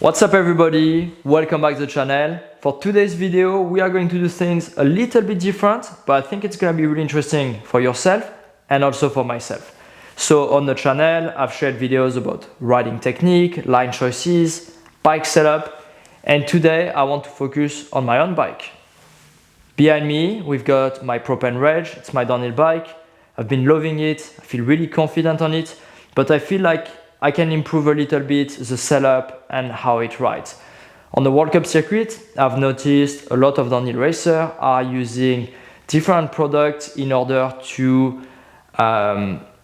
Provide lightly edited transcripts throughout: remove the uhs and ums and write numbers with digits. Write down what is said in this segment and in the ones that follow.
What's up everybody, welcome back to the channel. For today's video we are going to do things a little bit different, but I think it's going to be really interesting for yourself and also for myself. So on the channel I've shared videos about riding technique, line choices, bike setup, and today I want to focus on my own bike. Behind me we've got my Propane Rage, it's my downhill bike. I've been loving it, I feel really confident on it, but I feel like I can improve a little bit the setup and how it rides. On the World Cup circuit, I've noticed a lot of downhill racers are using different products in order to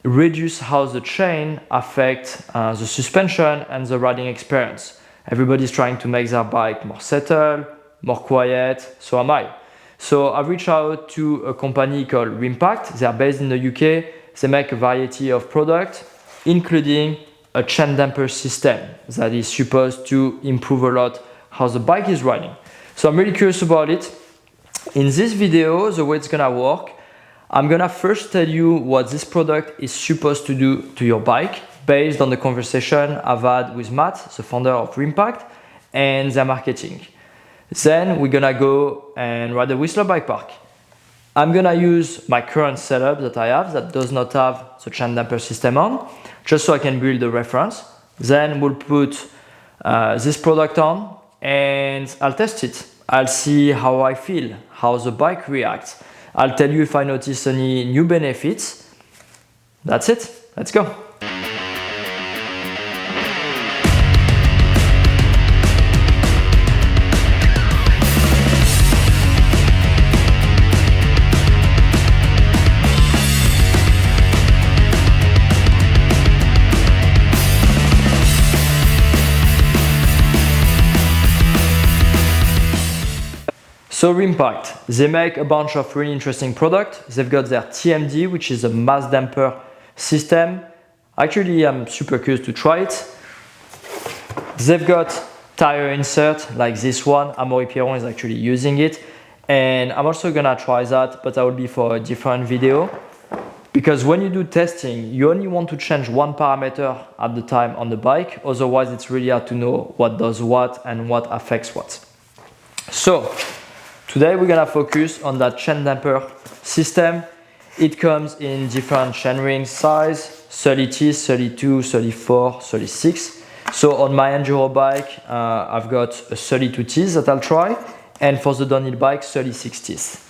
reduce how the chain affects the suspension and the riding experience. Everybody's trying to make their bike more settled, more quiet, so am I. So I've reached out to a company called Rimpact. They're based in the UK. They make a variety of products, including a chain damper system that is supposed to improve a lot how the bike is riding. So I'm really curious about it. In this video, the way it's gonna work, I'm gonna first tell you what this product is supposed to do to your bike based on the conversation I've had with Matt, the founder of Rimpact, and their marketing. Then we're gonna go and ride the Whistler Bike Park. I'm gonna use my current setup that I have that does not have the chain damper system on, just so I can build a reference. Then we'll put this product on and I'll test it. I'll see how I feel, how the bike reacts. I'll tell you if I notice any new benefits. That's it, let's go. So Rimpact, they make a bunch of really interesting products. They've got their TMD, which is a mass damper system. Actually, I'm super curious to try it. They've got tire insert like this one. Amaury Pierron is actually using it. And I'm also gonna try that, but that will be for a different video. Because when you do testing, you only want to change one parameter at the time on the bike. Otherwise, it's really hard to know what does what and what affects what. So, today we're gonna focus on that chain damper system. It comes in different chain ring size, 30Ts, 32, 34, 36. So on my enduro bike, I've got a 32Ts that I'll try, and for the downhill bike, 36Ts.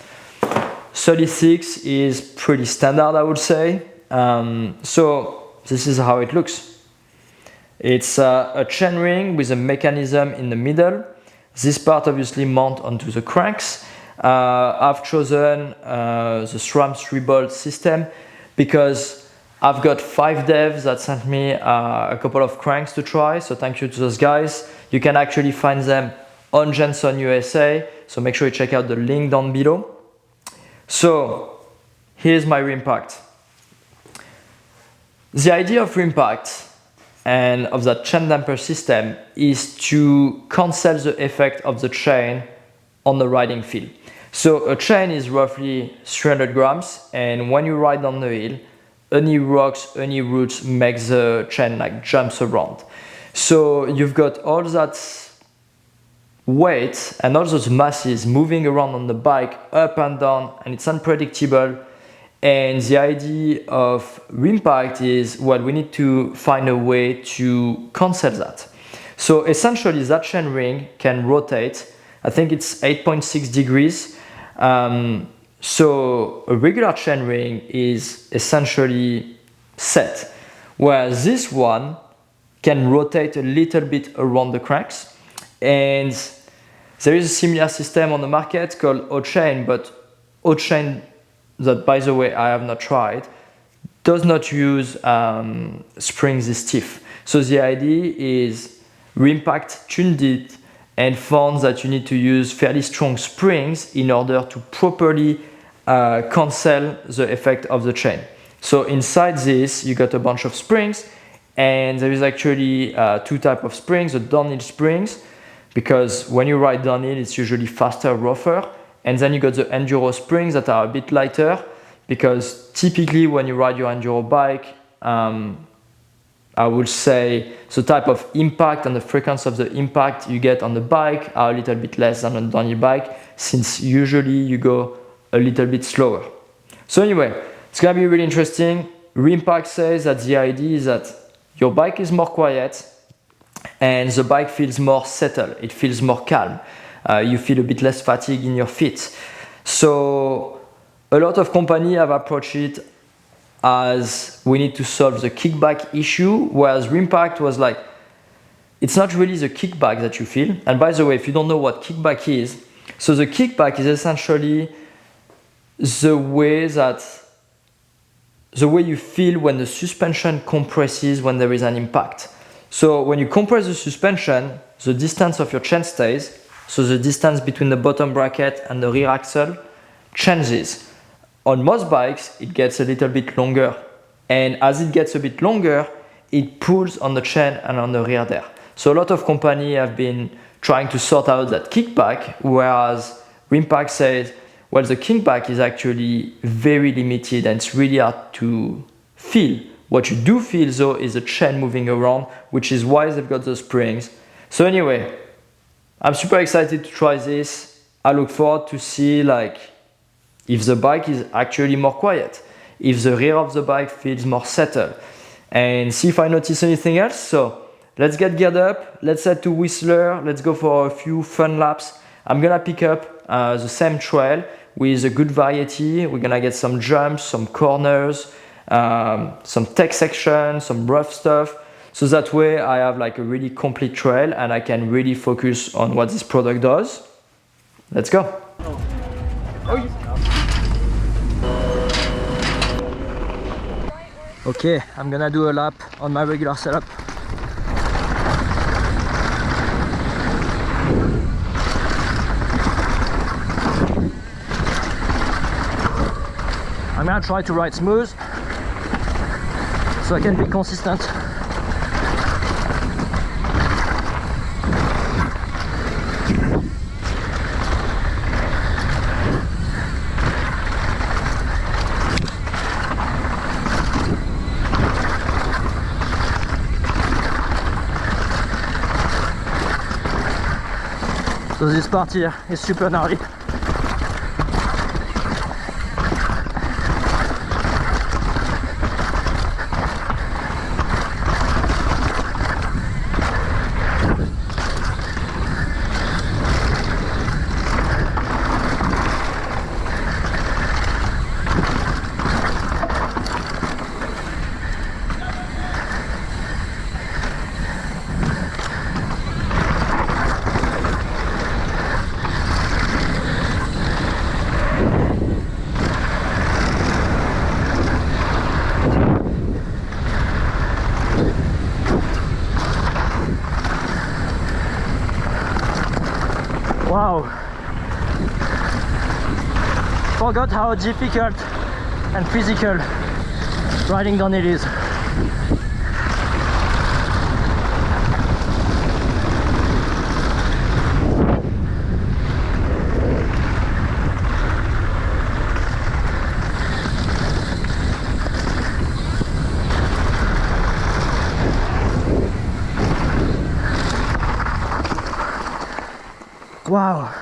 36 is pretty standard, I would say. So this is how it looks. It's a chain ring with a mechanism in the middle. This part obviously mount onto the cranks. I've chosen the SRAM 3-bolt system because I've got 5 devs that sent me a couple of cranks to try. So thank you to those guys. You can actually find them on Jenson USA. So make sure you check out the link down below. So here's my Rimpact. The idea of Rimpact and of that chain damper system is to cancel the effect of the chain on the riding feel. So a chain is roughly 300 grams, and when you ride on the hill, any rocks, any roots make the chain like jumps around. So you've got all that weight and all those masses moving around on the bike up and down, and it's unpredictable. And the idea of Rimpact is, well, we need to find a way to cancel that. So essentially that chain ring can rotate. I think it's 8.6 degrees. So a regular chain ring is essentially set, whereas this one can rotate a little bit around the cranks. And there is a similar system on the market called O-chain, but O-chain, that by the way I have not tried, does not use springs this stiff. So the idea is Rimpact tuned it and found that you need to use fairly strong springs in order to properly cancel the effect of the chain. So inside this you got a bunch of springs, and there is actually 2 types of springs, the downhill springs, because when you ride downhill it's usually faster, rougher. And then you got the enduro springs that are a bit lighter, because typically when you ride your enduro bike, I would say the type of impact and the frequency of the impact you get on the bike are a little bit less than on downhill bike, since usually you go a little bit slower. So anyway, it's gonna be really interesting. Rimpact says that the idea is that your bike is more quiet and the bike feels more settled, it feels more calm. You feel a bit less fatigue in your feet. So a lot of companies have approached it as we need to solve the kickback issue, whereas Rimpact was like, it's not really the kickback that you feel. And by the way, if you don't know what kickback is, so the kickback is essentially the way you feel when the suspension compresses when there is an impact. So when you compress the suspension, the distance of your chain stays, so the distance between the bottom bracket and the rear axle changes. On most bikes, it gets a little bit longer. And as it gets a bit longer, it pulls on the chain and on the rear there. So a lot of companies have been trying to sort out that kickback, whereas Rimpact says, well, the kickback is actually very limited and it's really hard to feel. What you do feel though is the chain moving around, which is why they've got those springs. So anyway, I'm super excited to try this. I look forward to see if the bike is actually more quiet, if the rear of the bike feels more settled, and see if I notice anything else. So let's get geared up, let's head to Whistler, let's go for a few fun laps. I'm gonna pick up the same trail with a good variety. We're gonna get some jumps, some corners, some tech sections, some rough stuff. So that way I have a really complete trail and I can really focus on what this product does. Let's go. Okay, I'm gonna do a lap on my regular setup. I'm gonna try to ride smooth so I can be consistent. So this part here is super gnarly. Wow, forgot how difficult and physical riding downhill is. Wow,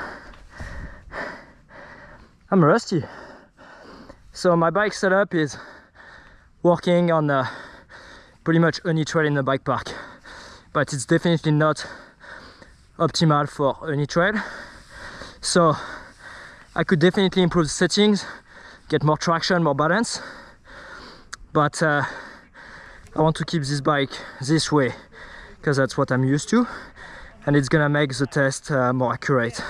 I'm rusty. So my bike setup is working on pretty much any trail in the bike park, but it's definitely not optimal for any trail. So I could definitely improve the settings, get more traction, more balance, but I want to keep this bike this way because that's what I'm used to, and it's gonna make the test more accurate.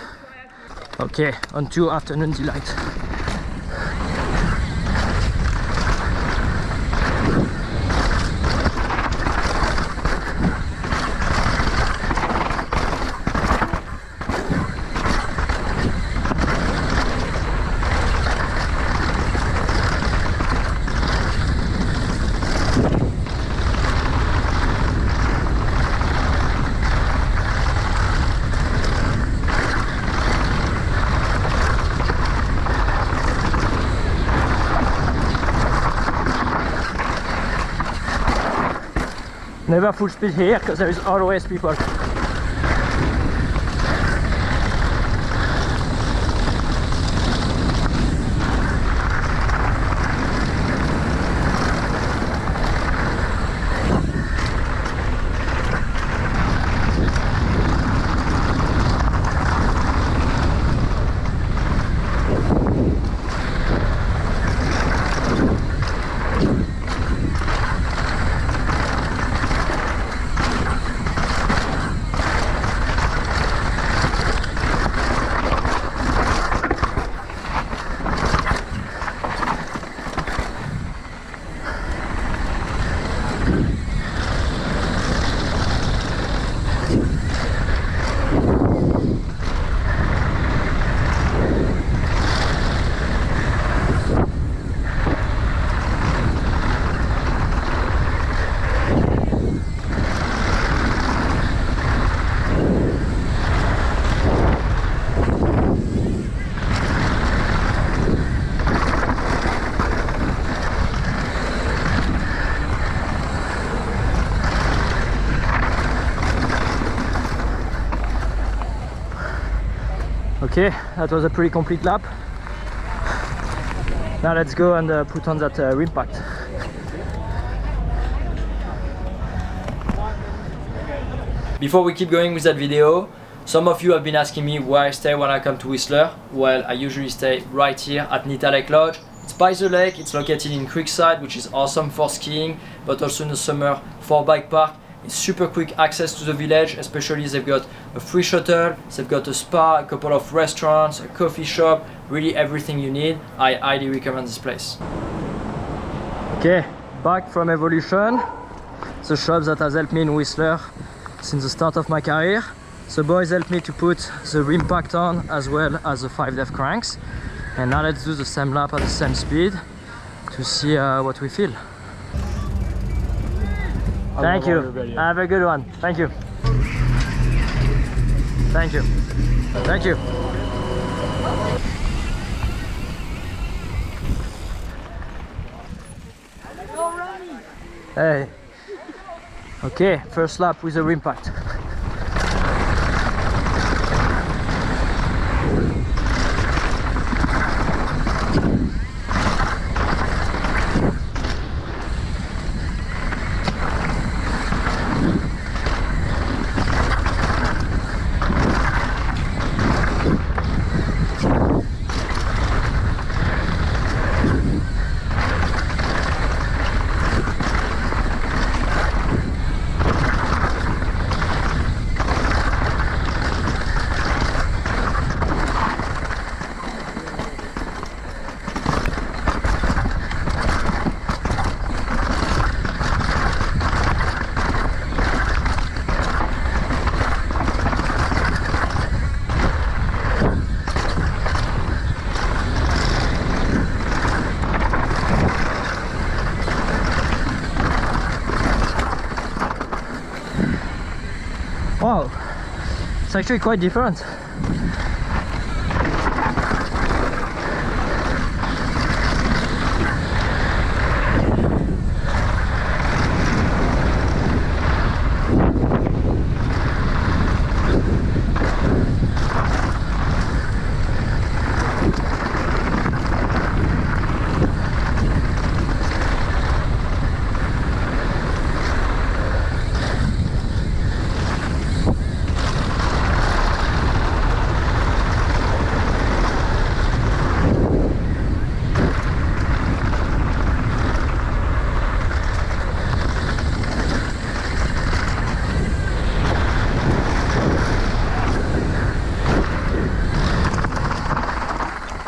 Okay, on to afternoon delight. Never full speed here because there is always people. Okay, that was a pretty complete lap. Now let's go and put on that rim pack. Before we keep going with that video, some of you have been asking me where I stay when I come to Whistler. Well, I usually stay right here at Nita Lake Lodge. It's by the lake, it's located in Creekside, which is awesome for skiing, but also in the summer for bike park. It's super quick access to the village, especially they've got a free shuttle, they've got a spa, a couple of restaurants, a coffee shop, really everything you need. I highly recommend this place. Okay, back from Evolution, the shop that has helped me in Whistler since the start of my career. The boys helped me to put the rim pack on as well as the 5-depth cranks. And now let's do the same lap at the same speed to see what we feel. Thank you. Have a good one. Thank you. Thank you. Thank you. Hey. Okay, first lap with the impact. Wow, it's actually quite different.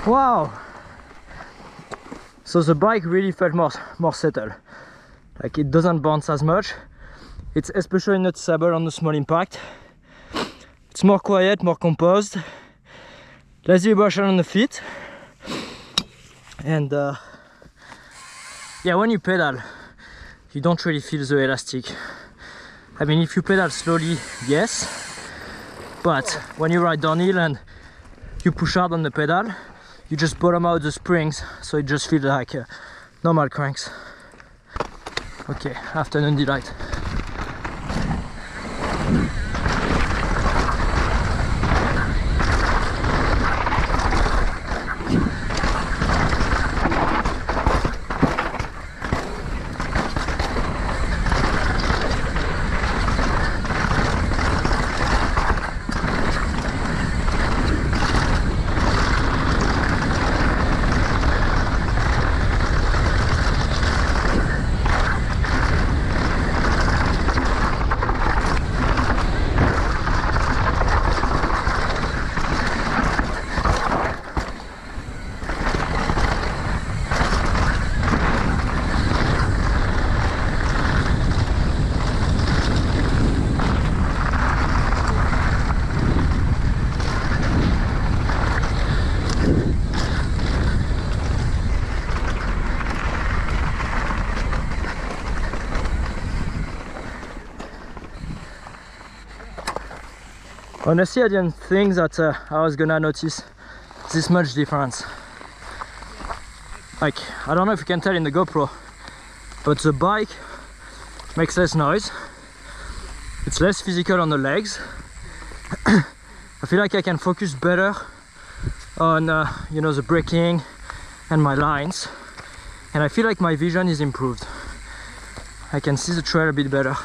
Wow! So the bike really felt more settled. Like it doesn't bounce as much. It's especially noticeable on the small impact. It's more quiet, more composed. Less vibration on the feet. And yeah, when you pedal, you don't really feel the elastic. I mean, if you pedal slowly, yes. But when you ride downhill and you push hard on the pedal, you just bottom out the springs, so it just feels like normal cranks. Okay, afternoon delight. Honestly, I didn't think that I was gonna notice this much difference. Like, I don't know if you can tell in the GoPro, but the bike makes less noise. It's less physical on the legs. I feel like I can focus better on you know, the braking and my lines, and I feel like my vision is improved. I can see the trail a bit better.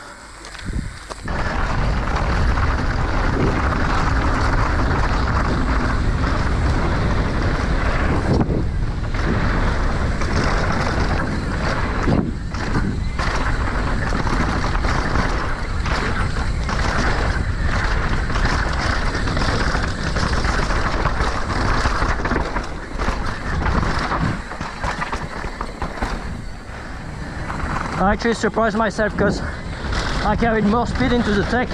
I actually surprised myself because I carried more speed into the tech.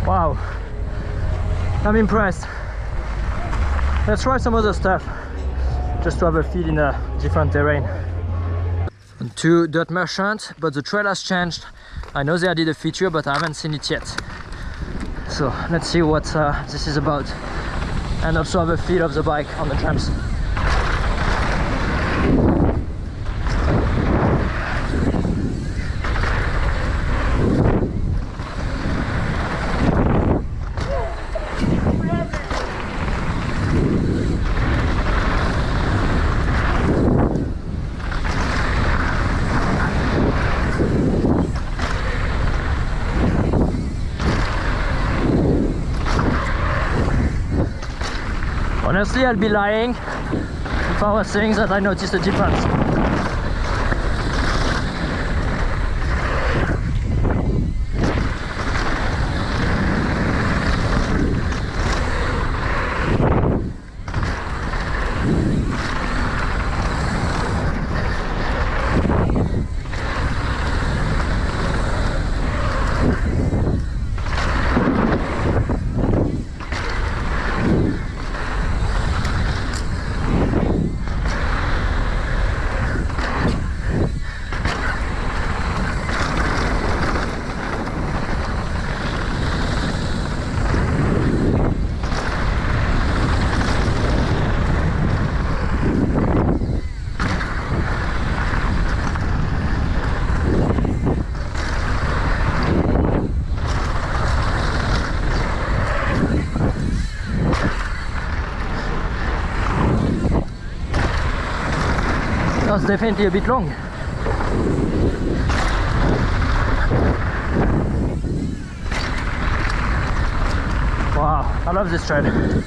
Wow, I'm impressed. Let's try some other stuff, just to have a feel in a different terrain. To Dirt Merchant, but the trail has changed. I know they added a feature, but I haven't seen it yet. So let's see what this is about, and also have a feel of the bike on the trams. Honestly, I'd be lying if I was saying that I noticed a difference. That's definitely a bit long. Wow, I love this trail.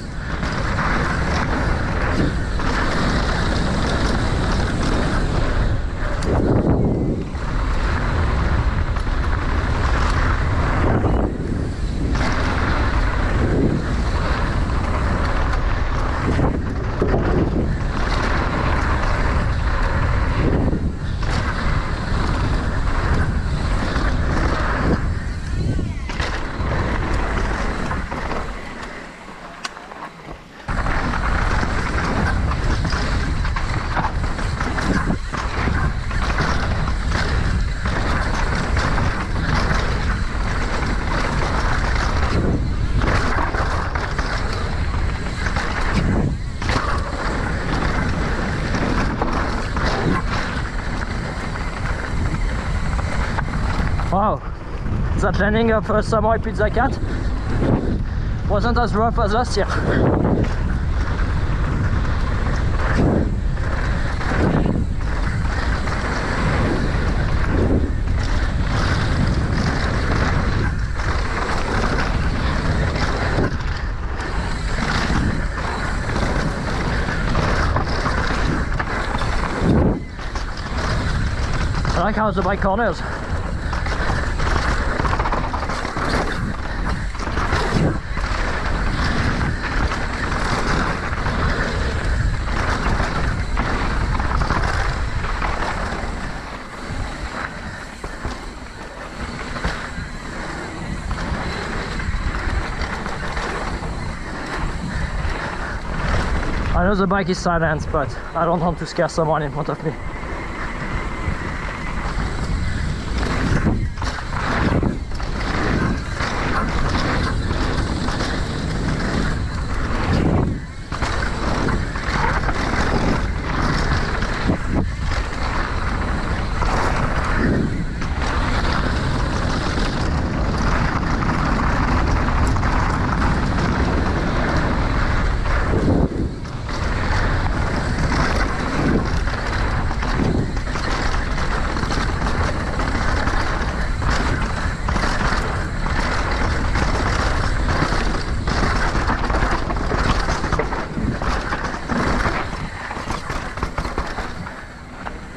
That landing of Samurai Pizza Cat wasn't as rough as last year. I like how the bike corners. I know the bike is silent, but I don't want to scare someone in front of me.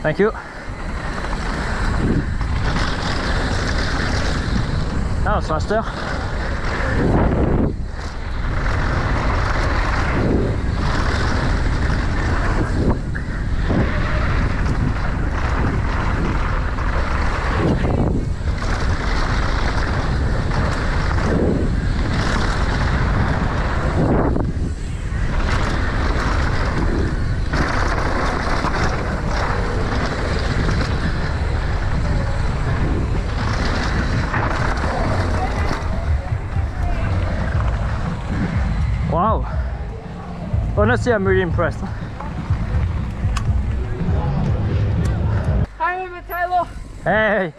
Thank you. That was faster. Wow. Honestly, I'm really impressed. Hi, Taylor. Hey.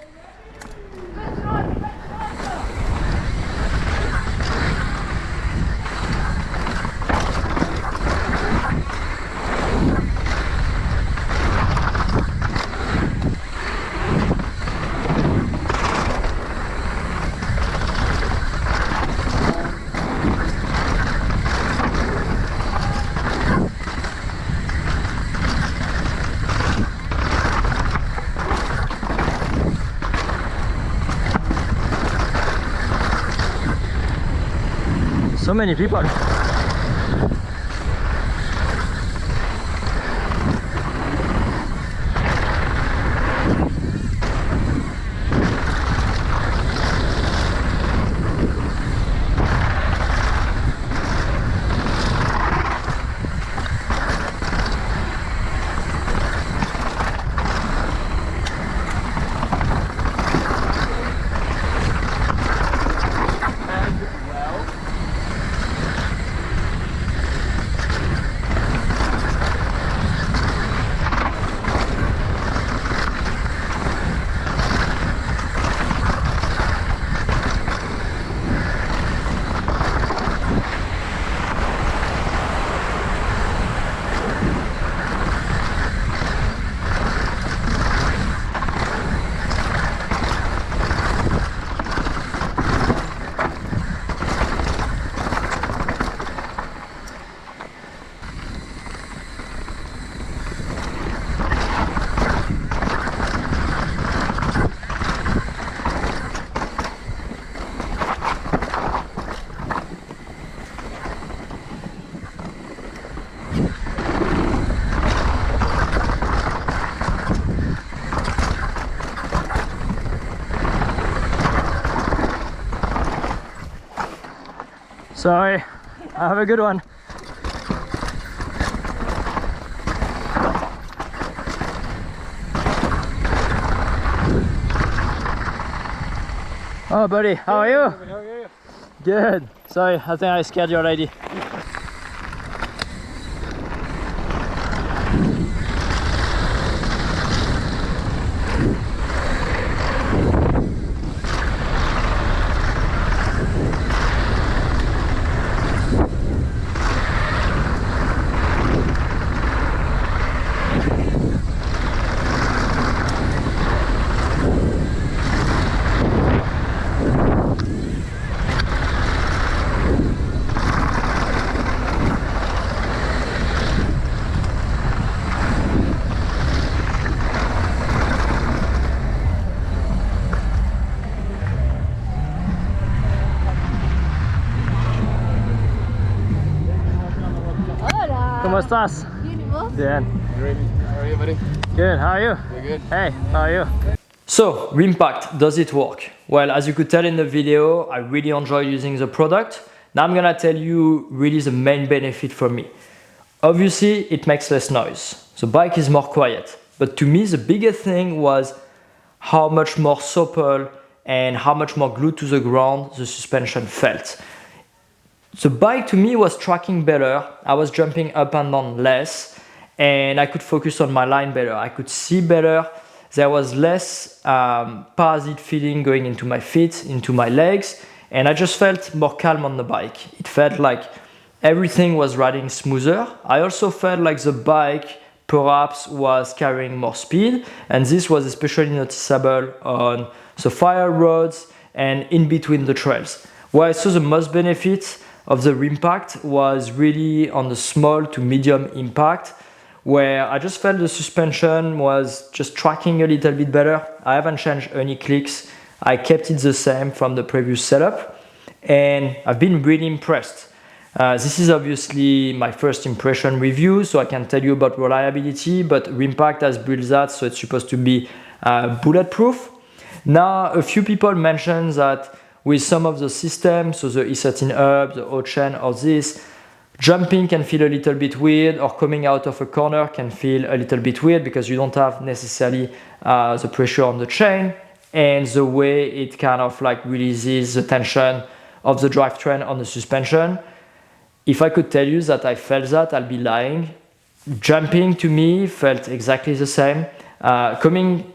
So many people. Sorry, have a good one. Oh buddy, how are you? How are you? Good. Sorry, I think I scared your lady. ¿Cómo estás? Bien. How are you, buddy? Good, how are you? Good. Hey, how are you? So, Rimpact, does it work? Well, as you could tell in the video, I really enjoy using the product. Now I'm gonna tell you really the main benefit for me. Obviously, it makes less noise. The bike is more quiet. But to me, the biggest thing was how much more supple and how much more glued to the ground the suspension felt. The bike to me was tracking better. I was jumping up and down less, and I could focus on my line better. I could see better. There was less parasite feeling going into my feet, into my legs, and I just felt more calm on the bike. It felt like everything was riding smoother. I also felt like the bike perhaps was carrying more speed, and this was especially noticeable on the fire roads and in between the trails. Where I saw the most benefit of the Rimpact was really on the small to medium impact, where I just felt the suspension was just tracking a little bit better. I haven't changed any clicks. I kept it the same from the previous setup, and I've been really impressed. This is obviously my first impression review, so I can tell you about reliability, but Rimpact has built that, so it's supposed to be bulletproof. Now, a few people mentioned that with some of the systems, so the E13 hub, the O-chain, or this, jumping can feel a little bit weird, or coming out of a corner can feel a little bit weird because you don't have necessarily the pressure on the chain and the way it kind of like releases the tension of the drivetrain on the suspension. If I could tell you that I felt that, I'll be lying. Jumping to me felt exactly the same. Coming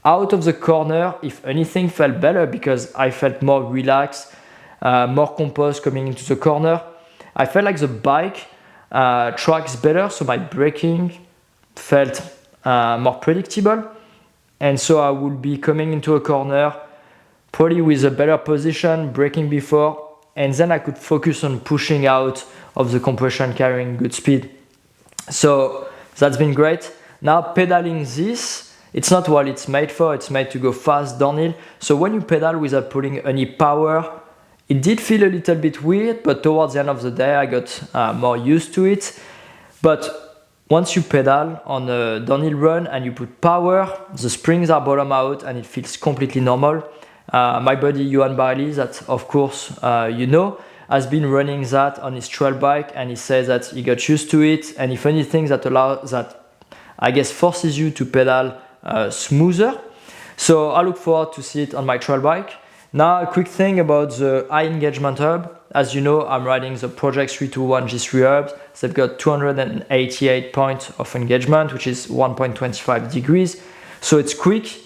out of the corner, if anything, felt better because I felt more relaxed, more composed coming into the corner. I felt like the bike tracks better, so my braking felt more predictable. And so I would be coming into a corner probably with a better position, braking before, and then I could focus on pushing out of the compression carrying good speed. So that's been great. Now pedaling this, it's not what it's made for. It's made to go fast downhill. So when you pedal without putting any power, it did feel a little bit weird, but towards the end of the day, I got more used to it. But once you pedal on a downhill run and you put power, the springs are bottom out and it feels completely normal. My buddy Johan Barley, that of course you know, has been running that on his trail bike, and he says that he got used to it, and if anything that I guess forces you to pedal smoother. So I look forward to see it on my trail bike. Now a quick thing about the high engagement hub. As you know, I'm riding the Project 321 G3 hubs. They've got 288 points of engagement, which is 1.25 degrees. So it's quick.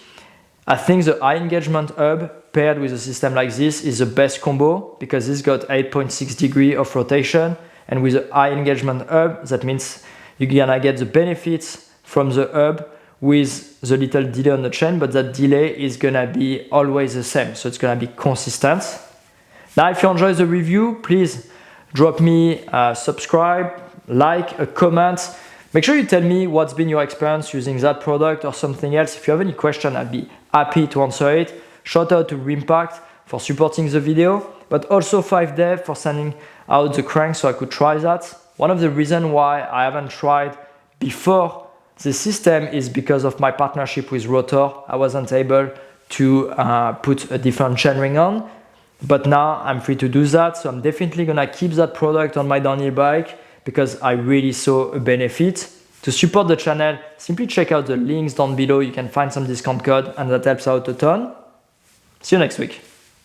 I think the high engagement hub paired with a system like this is the best combo because it's got 8.6 degrees of rotation, and with a high engagement hub, that means you're gonna get the benefits from the hub with the little delay on the chain, but that delay is gonna be always the same, so it's gonna be consistent. Now, if you enjoy the review, please drop me a subscribe, like, a comment. Make sure you tell me what's been your experience using that product or something else. If you have any question, I'll be happy to answer it. Shout out to Rimpact for supporting the video, but also 5Dev for sending out the crank so I could try that. One of the reasons why I haven't tried before the system is because of my partnership with Rotor. I wasn't able to put a different chainring on, but now I'm free to do that. So I'm definitely gonna keep that product on my downhill bike because I really saw a benefit. To support the channel, simply check out the links down below. You can find some discount code and that helps out a ton. See you next week.